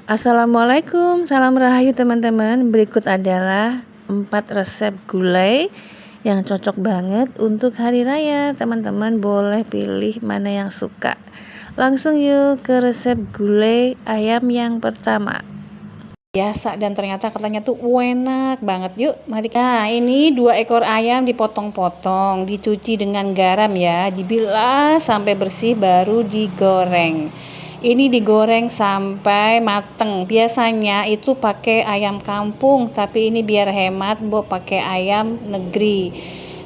Assalamualaikum, salam rahayu teman-teman. Berikut adalah 4 resep gulai yang cocok banget untuk hari raya. Teman-teman boleh pilih mana yang suka. Langsung yuk ke resep gulai ayam yang pertama. Biasa dan ternyata katanya tuh enak banget. Yuk, mari. Nah, ini 2 ekor ayam dipotong-potong, dicuci dengan garam ya, dibilas sampai bersih baru digoreng. Ini digoreng sampai mateng. Biasanya itu pakai ayam kampung, tapi ini biar hemat, Mbok pakai ayam negeri.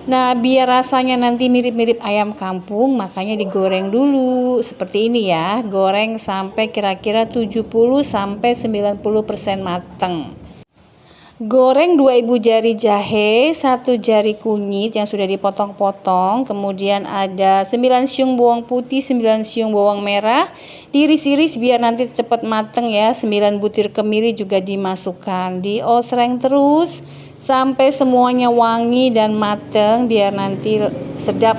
Nah, biar rasanya nanti mirip-mirip ayam kampung, makanya digoreng dulu. Seperti ini ya, goreng sampai kira-kira 70 sampai 90% mateng. Goreng 2 ibu jari jahe, 1 jari kunyit yang sudah dipotong-potong, kemudian ada 9 siung bawang putih, 9 siung bawang merah, diiris-iris biar nanti cepat mateng ya. 9 butir kemiri juga dimasukkan, diosreng terus sampai semuanya wangi dan mateng biar nanti sedap.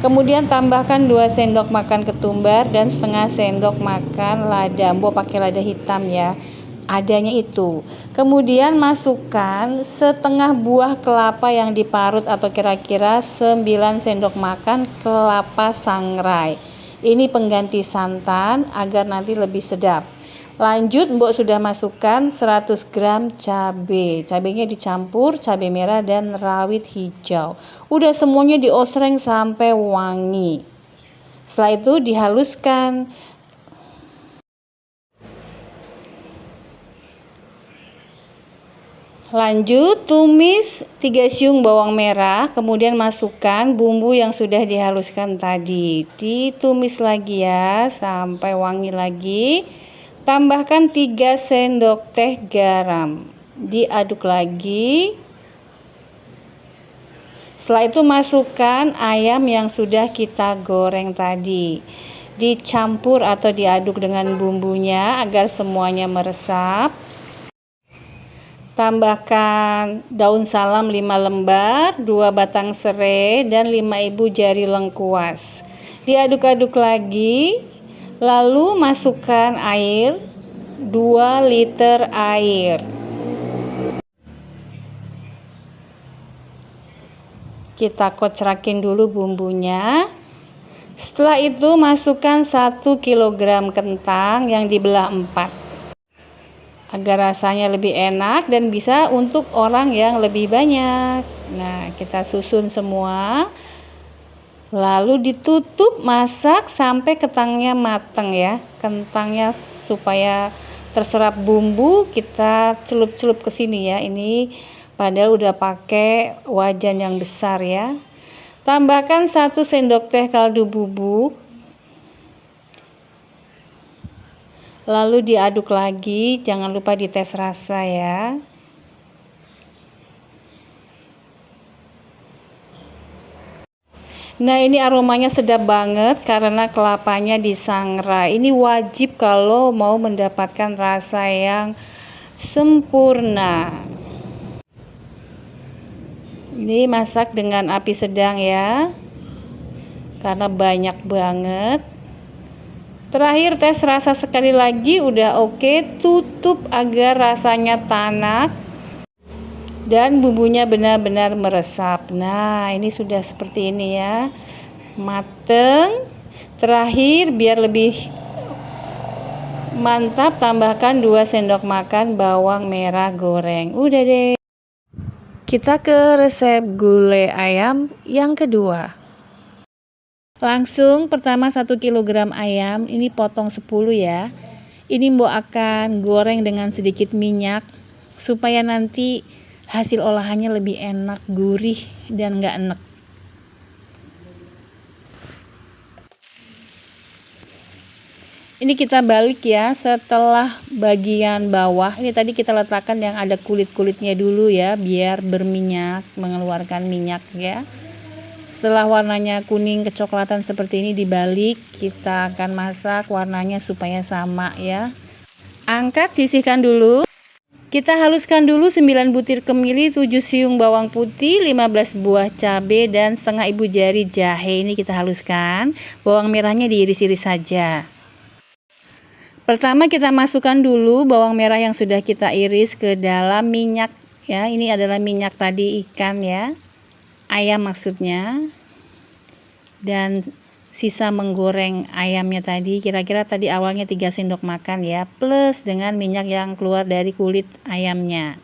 Kemudian tambahkan 2 sendok makan ketumbar dan setengah sendok makan lada. Mbok pakai lada hitam ya, adanya itu. Kemudian masukkan setengah buah kelapa yang diparut atau kira-kira 9 sendok makan kelapa sangrai. Ini pengganti santan agar nanti lebih sedap. Lanjut, Mbok sudah masukkan 100 gram cabai. Cabainya dicampur cabai merah dan rawit hijau. Udah semuanya diosreng sampai wangi. Setelah itu dihaluskan. Lanjut, tumis 3 siung bawang merah, kemudian masukkan bumbu yang sudah dihaluskan tadi. Ditumis lagi ya sampai wangi lagi. Tambahkan 3 sendok teh garam. Diaduk lagi. Setelah itu masukkan ayam yang sudah kita goreng tadi. Dicampur atau diaduk dengan bumbunya agar semuanya meresap. Tambahkan daun salam 5 lembar, 2 batang serai, dan 5 ibu jari lengkuas. Diaduk-aduk lagi, lalu masukkan air, 2 liter air. Kita kocrakin dulu bumbunya. Setelah itu masukkan 1 kg kentang yang dibelah 4. Agar rasanya lebih enak dan bisa untuk orang yang lebih banyak. Nah, kita susun semua. Lalu ditutup masak sampai kentangnya matang ya. Kentangnya supaya terserap bumbu, kita celup-celup ke sini ya. Ini padahal udah pakai wajan yang besar ya. Tambahkan 1 sendok teh kaldu bubuk. Lalu diaduk lagi, jangan lupa dites rasa ya. Nah, ini aromanya sedap banget karena kelapanya disangrai. Ini wajib kalau mau mendapatkan rasa yang sempurna. Ini masak dengan api sedang ya, karena banyak banget. Terakhir tes rasa sekali lagi, udah oke. Tutup agar rasanya tanak dan bumbunya benar-benar meresap. Nah, ini sudah seperti ini ya, mateng. Terakhir biar lebih mantap, tambahkan 2 sendok makan bawang merah goreng. Udah deh. Kita ke resep gulai ayam yang kedua. Langsung pertama 1 kg ayam ini potong 10 ya. Ini Mbok akan goreng dengan sedikit minyak supaya nanti hasil olahannya lebih enak, gurih dan enggak enek. Ini kita balik ya, setelah bagian bawah ini tadi kita letakkan yang ada kulit-kulitnya dulu ya, biar berminyak, mengeluarkan minyak ya. Setelah warnanya kuning kecoklatan seperti ini dibalik, kita akan masak warnanya supaya sama ya. Angkat, sisihkan dulu. Kita haluskan dulu 9 butir kemiri, 7 siung bawang putih, 15 buah cabai dan setengah ibu jari jahe. Ini kita haluskan. Bawang merahnya diiris-iris saja. Pertama kita masukkan dulu bawang merah yang sudah kita iris ke dalam minyak ya. Ini adalah minyak tadi ikan ya, ayam maksudnya. Dan sisa menggoreng ayamnya tadi, kira-kira tadi awalnya 3 sendok makan ya, plus dengan minyak yang keluar dari kulit ayamnya.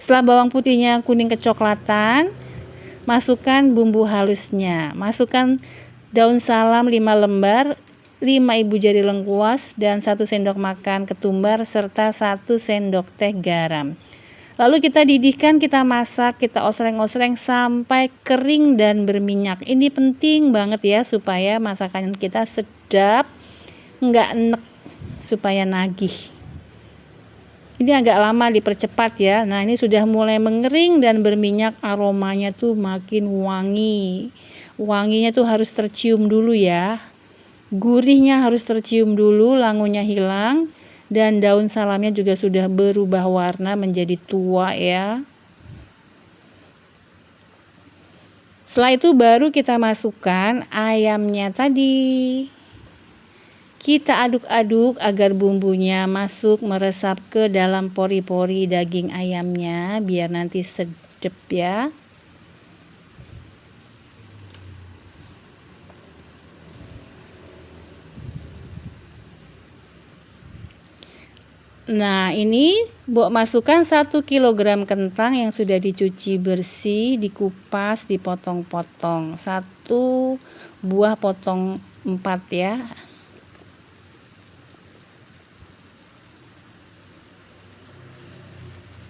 Setelah bawang putihnya kuning kecoklatan, masukkan bumbu halusnya. Masukkan daun salam 5 lembar, 5 ibu jari lengkuas, dan 1 sendok makan ketumbar, serta 1 sendok teh garam. Lalu kita didihkan, kita masak, kita osreng-osreng sampai kering dan berminyak. Ini penting banget ya supaya masakan kita sedap, nggak enek, supaya nagih. Ini agak lama dipercepat ya. Nah, ini sudah mulai mengering dan berminyak, aromanya tuh makin wangi. Wanginya tuh harus tercium dulu ya. Gurihnya harus tercium dulu, langunya hilang, dan daun salamnya juga sudah berubah warna menjadi tua ya. Setelah itu baru kita masukkan ayamnya tadi. Kita aduk-aduk agar bumbunya masuk meresap ke dalam pori-pori daging ayamnya biar nanti sedap ya. Nah, ini Mbok masukkan 1 kg kentang yang sudah dicuci bersih, dikupas, dipotong-potong. 1 buah potong 4 ya.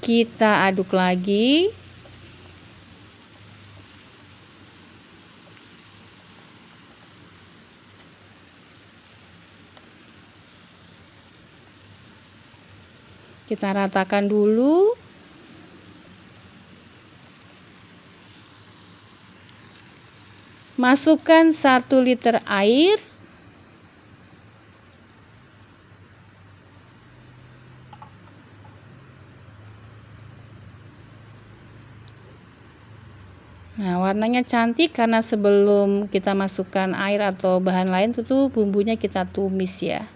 Kita aduk lagi. Kita ratakan dulu. Masukkan 1 liter air. Nah, warnanya cantik karena sebelum kita masukkan air atau bahan lain itu bumbunya kita tumis ya.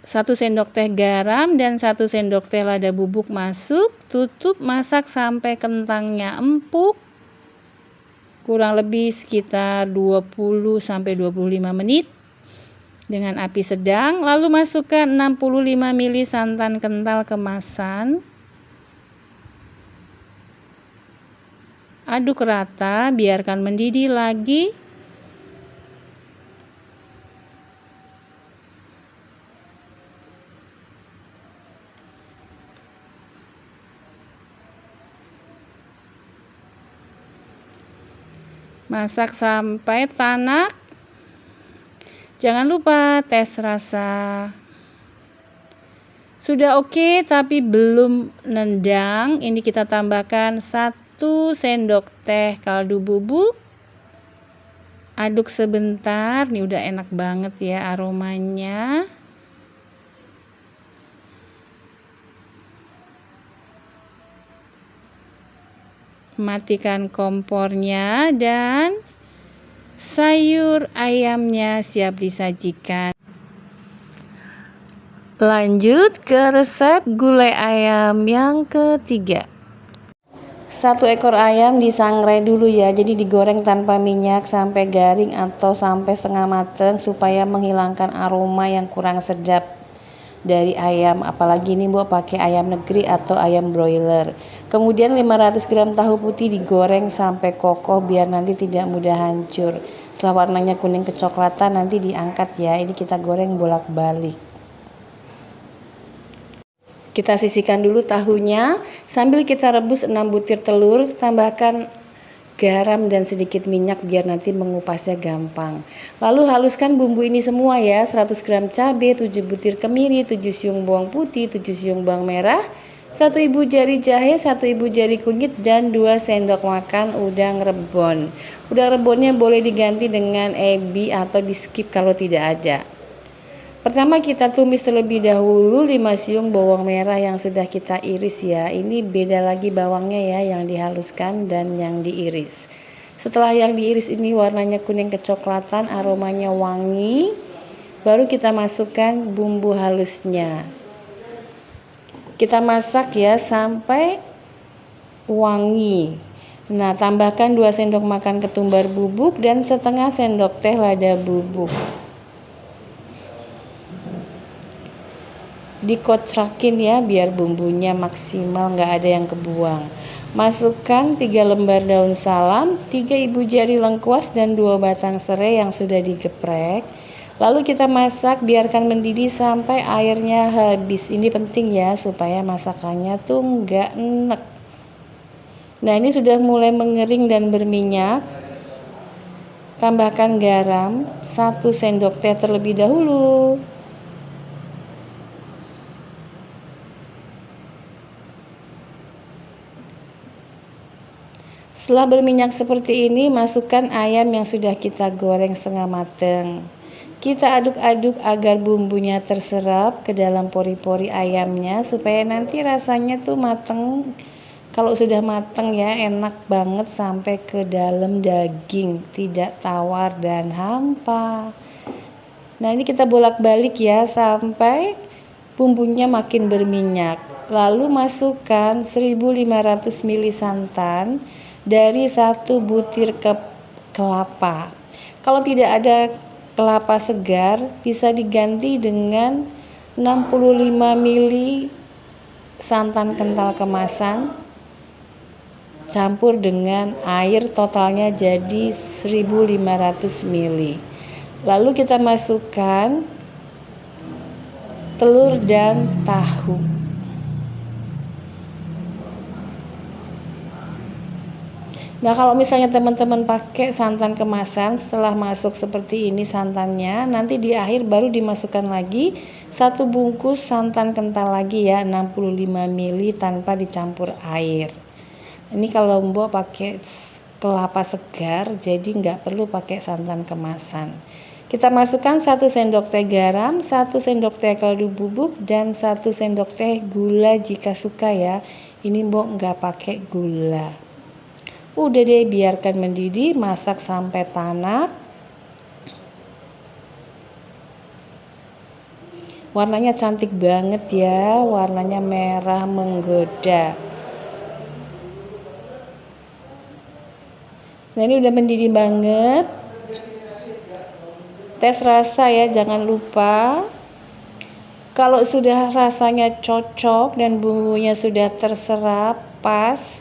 1 sendok teh garam dan 1 sendok teh lada bubuk masuk, tutup, masak sampai kentangnya empuk. Kurang lebih sekitar 20 sampai 25 menit dengan api sedang. Lalu masukkan 65 ml santan kental kemasan. Aduk rata, biarkan mendidih lagi. Masak sampai tanak. Jangan lupa tes rasa. Sudah oke tapi belum nendang. Ini kita tambahkan 1 sendok teh kaldu bubuk. Aduk sebentar. Nih udah enak banget ya aromanya. Matikan kompornya dan sayur ayamnya siap disajikan. Lanjut ke resep gulai ayam yang ketiga. 1 ekor ayam disangrai dulu ya, jadi digoreng tanpa minyak sampai garing atau sampai setengah matang supaya menghilangkan aroma yang kurang sedap dari ayam, apalagi ini Mbok pakai ayam negeri atau ayam broiler. Kemudian 500 gram tahu putih digoreng sampai kokoh biar nanti tidak mudah hancur. Setelah warnanya kuning kecoklatan nanti diangkat ya. Ini kita goreng bolak-balik. Kita sisihkan dulu tahunya sambil kita rebus 6 butir telur, tambahkan garam dan sedikit minyak biar nanti mengupasnya gampang. Lalu haluskan bumbu ini semua ya. 100 gram cabai, 7 butir kemiri, 7 siung bawang putih, 7 siung bawang merah, 1 ibu jari jahe, 1 ibu jari kunyit, dan 2 sendok makan udang rebon. Udang rebonnya boleh diganti dengan ebi atau di skip kalau tidak ada. Pertama kita tumis terlebih dahulu 5 siung bawang merah yang sudah kita iris ya. Ini beda lagi bawangnya ya, yang dihaluskan dan yang diiris. Setelah yang diiris ini warnanya kuning kecoklatan, aromanya wangi. Baru kita masukkan bumbu halusnya. Kita masak ya sampai wangi. Nah, tambahkan 2 sendok makan ketumbar bubuk dan setengah sendok teh lada bubuk. Dikocrakin ya biar bumbunya maksimal, nggak ada yang kebuang. Masukkan 3 lembar daun salam, 3 ibu jari lengkuas dan 2 batang serai yang sudah digeprek. Lalu kita masak, biarkan mendidih sampai airnya habis. Ini penting ya supaya masakannya tuh nggak enek. Nah, ini sudah mulai mengering dan berminyak. Tambahkan garam 1 sendok teh terlebih dahulu. Setelah berminyak seperti ini, masukkan ayam yang sudah kita goreng setengah matang. Kita aduk-aduk agar bumbunya terserap ke dalam pori-pori ayamnya supaya nanti rasanya tuh mateng. Kalau sudah mateng ya enak banget sampai ke dalam daging, tidak tawar dan hampa. Nah, ini kita bolak-balik ya sampai bumbunya makin berminyak. Lalu masukkan 1500 ml santan dari 1 butir kelapa. Kalau tidak ada kelapa segar, bisa diganti dengan 65 ml santan kental kemasan, campur dengan air, totalnya jadi 1500 ml. Lalu kita masukkan telur dan tahu. Nah, kalau misalnya teman-teman pakai santan kemasan, setelah masuk seperti ini santannya, nanti di akhir baru dimasukkan lagi 1 bungkus santan kental lagi ya, 65 ml tanpa dicampur air. Ini kalau Mbok pakai kelapa segar, jadi nggak perlu pakai santan kemasan. Kita masukkan 1 sendok teh garam, 1 sendok teh kaldu bubuk, dan 1 sendok teh gula jika suka ya. Ini Mbok nggak pakai gula. Udah deh, biarkan mendidih, masak sampai tanak. Warnanya cantik banget ya, warnanya merah menggoda. Nah, ini udah mendidih banget. Tes rasa ya, jangan lupa. Kalau sudah rasanya cocok dan bumbunya sudah terserap pas,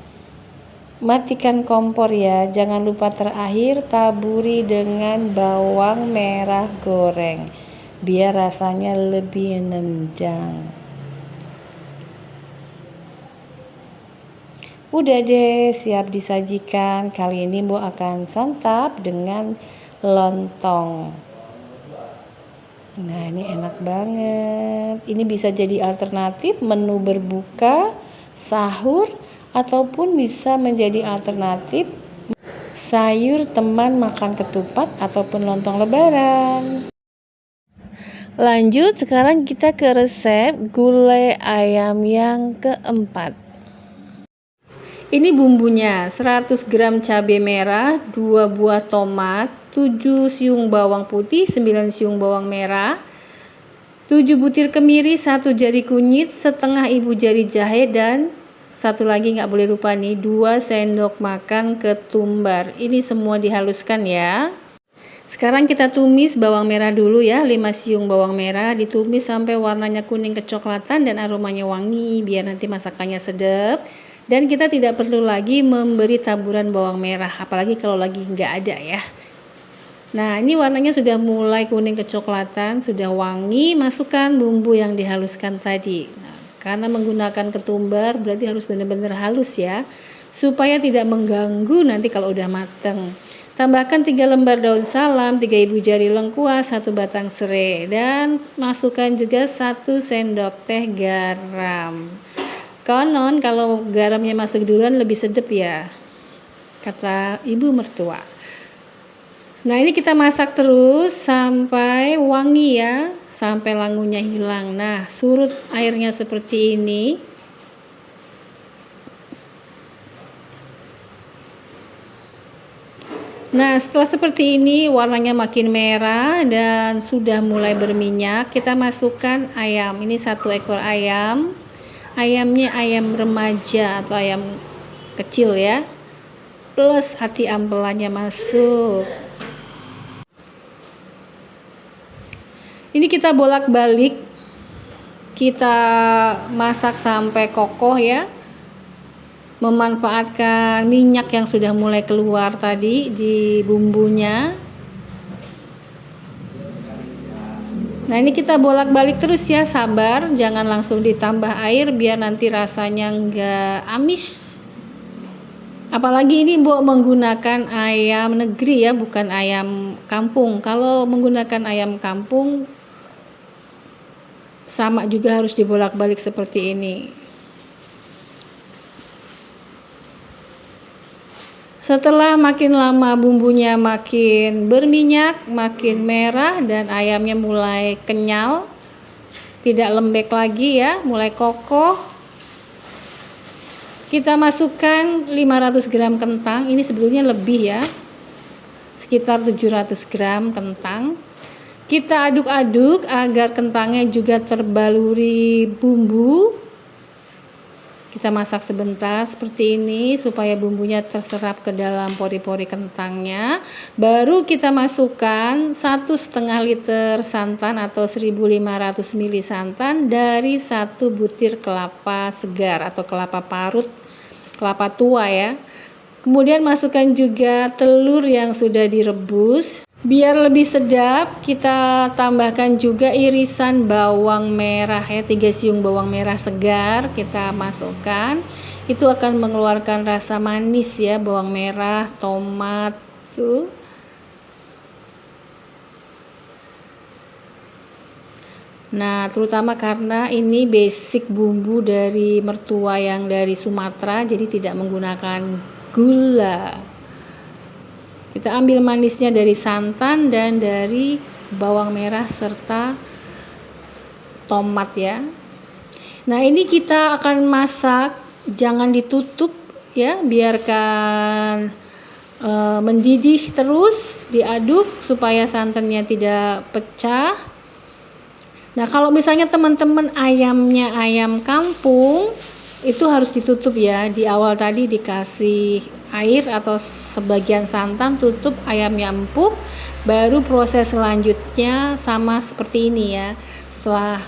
matikan kompor ya. Jangan lupa terakhir taburi dengan bawang merah goreng biar rasanya lebih nendang. Udah deh, siap disajikan. Kali ini Mbok akan santap dengan lontong. Nah, ini enak banget. Ini bisa jadi alternatif menu berbuka, sahur, ataupun bisa menjadi alternatif sayur teman makan ketupat ataupun lontong lebaran. Lanjut, sekarang kita ke resep gulai ayam yang keempat. Ini bumbunya: 100 gram cabai merah, 2 buah tomat, 7 siung bawang putih, 9 siung bawang merah, 7 butir kemiri, 1 jari kunyit, setengah ibu jari jahe, dan satu lagi nggak boleh lupa nih, 2 sendok makan ketumbar. Ini semua dihaluskan ya. Sekarang kita tumis bawang merah dulu ya, 5 siung bawang merah ditumis sampai warnanya kuning kecoklatan dan aromanya wangi biar nanti masakannya sedap. Dan kita tidak perlu lagi memberi taburan bawang merah, apalagi kalau lagi nggak ada ya. Nah, ini warnanya sudah mulai kuning kecoklatan, sudah wangi. Masukkan bumbu yang dihaluskan tadi. Nah, karena menggunakan ketumbar berarti harus benar-benar halus ya, supaya tidak mengganggu nanti kalau udah mateng. Tambahkan 3 lembar daun salam, 3 ibu jari lengkuas, 1 batang serai, dan masukkan juga 1 sendok teh garam. Konon kalau garamnya masuk duluan lebih sedap ya, kata ibu mertua. Nah, ini kita masak terus sampai wangi ya, sampai langunya hilang. Nah, surut airnya seperti ini. Nah, setelah seperti ini warnanya makin merah dan sudah mulai berminyak, kita masukkan ayam. Ini 1 ekor ayam. Ayamnya ayam remaja atau ayam kecil ya. Plus hati ambelannya masuk. Ini kita bolak-balik. Kita masak sampai kokoh ya. Memanfaatkan minyak yang sudah mulai keluar tadi di bumbunya. Nah, ini kita bolak-balik terus ya, sabar, jangan langsung ditambah air biar nanti rasanya enggak amis. Apalagi ini Bu menggunakan ayam negeri ya, bukan ayam kampung. Kalau menggunakan ayam kampung sama juga harus dibolak-balik seperti ini. Setelah makin lama bumbunya makin berminyak, makin merah dan ayamnya mulai kenyal, tidak lembek lagi ya, mulai kokoh. Kita masukkan 500 gram kentang, ini sebetulnya lebih ya, sekitar 700 gram kentang. Kita aduk-aduk agar kentangnya juga terbaluri bumbu. Kita masak sebentar seperti ini supaya bumbunya terserap ke dalam pori-pori kentangnya. Baru kita masukkan 1,5 liter santan atau 1500 ml santan dari 1 butir kelapa segar atau kelapa parut, kelapa tua ya. Kemudian masukkan juga telur yang sudah direbus. Biar lebih sedap, kita tambahkan juga irisan bawang merah ya, 3 siung bawang merah segar kita masukkan. Itu akan mengeluarkan rasa manis ya, bawang merah, tomat tuh. Nah, terutama karena ini basic bumbu dari mertua yang dari Sumatera, jadi tidak menggunakan gula. Kita ambil manisnya dari santan dan dari bawang merah serta tomat ya. Nah, ini kita akan masak, jangan ditutup ya, biarkan mendidih terus, diaduk supaya santannya tidak pecah. Nah, kalau misalnya teman-teman ayamnya ayam kampung, itu harus ditutup ya. Di awal tadi dikasih air atau sebagian santan, tutup, ayamnya empuk. Baru proses selanjutnya sama seperti ini ya. Setelah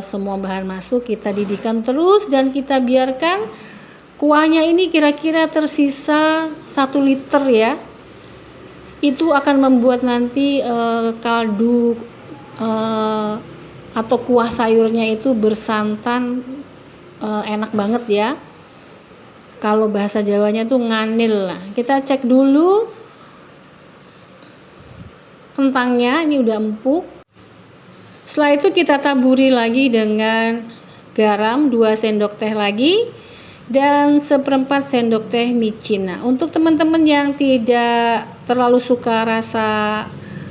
semua bahan masuk, kita didihkan terus dan kita biarkan kuahnya ini kira-kira tersisa 1 liter ya. Itu akan membuat nanti kaldu atau kuah sayurnya itu bersantan, enak banget ya. Kalau bahasa Jawanya tuh nganil lah. Kita cek dulu kentangnya, ini udah empuk. Setelah itu kita taburi lagi dengan garam 2 sendok teh lagi dan 1/4 sendok teh micin. Nah, untuk teman-teman yang tidak terlalu suka rasa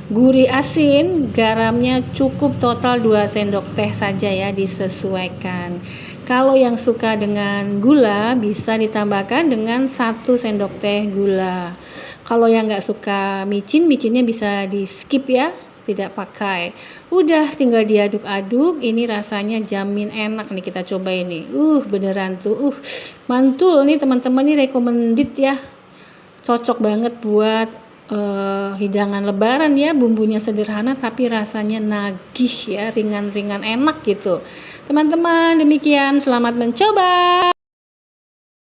gurih asin, garamnya cukup total 2 sendok teh saja ya, disesuaikan. Kalau yang suka dengan gula bisa ditambahkan dengan 1 sendok teh gula. Kalau yang nggak suka micin, micinnya bisa di skip ya, tidak pakai. Udah tinggal diaduk-aduk, ini rasanya jamin enak nih, kita coba ini. Beneran tuh, mantul nih teman-teman, nih recommended ya. Cocok banget buat hidangan lebaran ya, bumbunya sederhana tapi rasanya nagih ya, ringan-ringan enak gitu. Teman-teman, demikian, selamat mencoba.